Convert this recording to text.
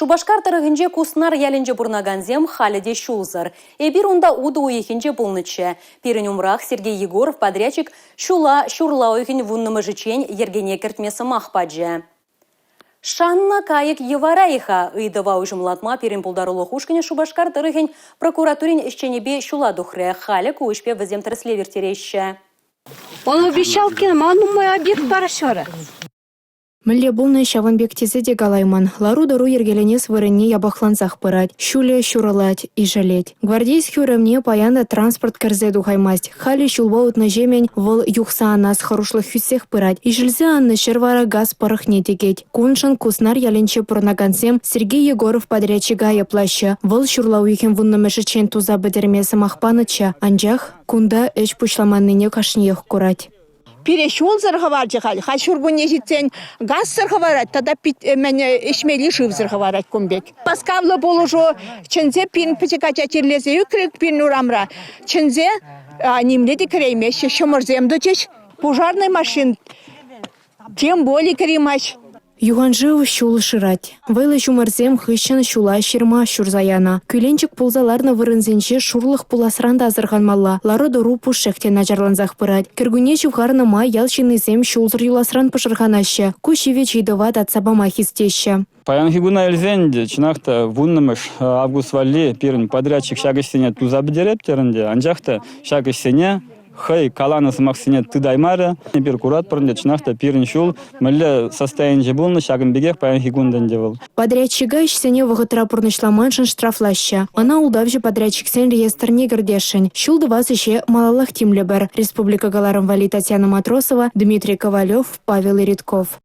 Шубашкар тарыгынже куснар яленже бурнаганзем халеде шулзар. Эбир унда уду уехинже булныче. Пирин умрах Сергей Егоров подрядчик шурла уехин вуннымы жичень ергене кертмесі махпаджа. Шанна кайык еварайха ыйдыва ужымлатма пирин пулдарулы хушкине Шубашкар тарыгын прокуратурин ищенебе шула духре халек уишпе вазем траслевер тереща. Он обещал киноману мой объект барашора. Мілле бұлны шаванбек тезе галайман. Лару-дару ергеленес вырынне ябахланзақ пырать. Шуле шуралать и жалеть. Гвардейский уровне паянда транспорт кірзе духаймасть. Хали шулбаут на жемень вол юхса анас харушлых хүсех пырать. И жильзе анны шервара газ парахне текеть. Куншан куснар яленче пурнагансем Сергей Егоров подрядчига яплаща. Вол шурлауихен вуннамешечен туза бедермесі махпаныча. Анжах кунда эч пушламанныне кашнех курать. Перешел зархаварчы хали, хачурбу не житсен газ зархаварать, тогда мене ишмели жив зархаварать кумбек. Паскавлы болужу, чензе пин потекача терлезе юкрек пин урамра, чензе немледи креймеш, шоморзем дочеш, пожарный машин, тем более кремач. Юганжыв шул шырать. Вайлы жумарзем хыщан шула ширма шурзаяна. Күленчик пулзаларны вырынзенче шурлых пуласранда азырганмалла. Лары дору пушехте начарланзах пырать. Кергуне жугарны май ялшинызем шулзыр юласран пышырганаще. Кушеве чейдыват атсабама хистеще. Паян хигуна эльзенде, чинахта вуннамыш август валли пирин подрядчик шагысене тузабдереп терінде, анжахта шагысене хай каланы сымақсыне тыдаймары, пир курат пырынде чинахта пирин шул, мілі состояние булны шагынбегех паян хигунденде был. Подрядчига ишсене вғытыра пурнышламаншын штрафлаща. Ана улдавжы подрядчиксен реестрне гірдешін. Шул дывас ише малалах тимлебер. Республика галарым вали Татьяна Матросова, Дмитрий Ковалев, Павел Иридков.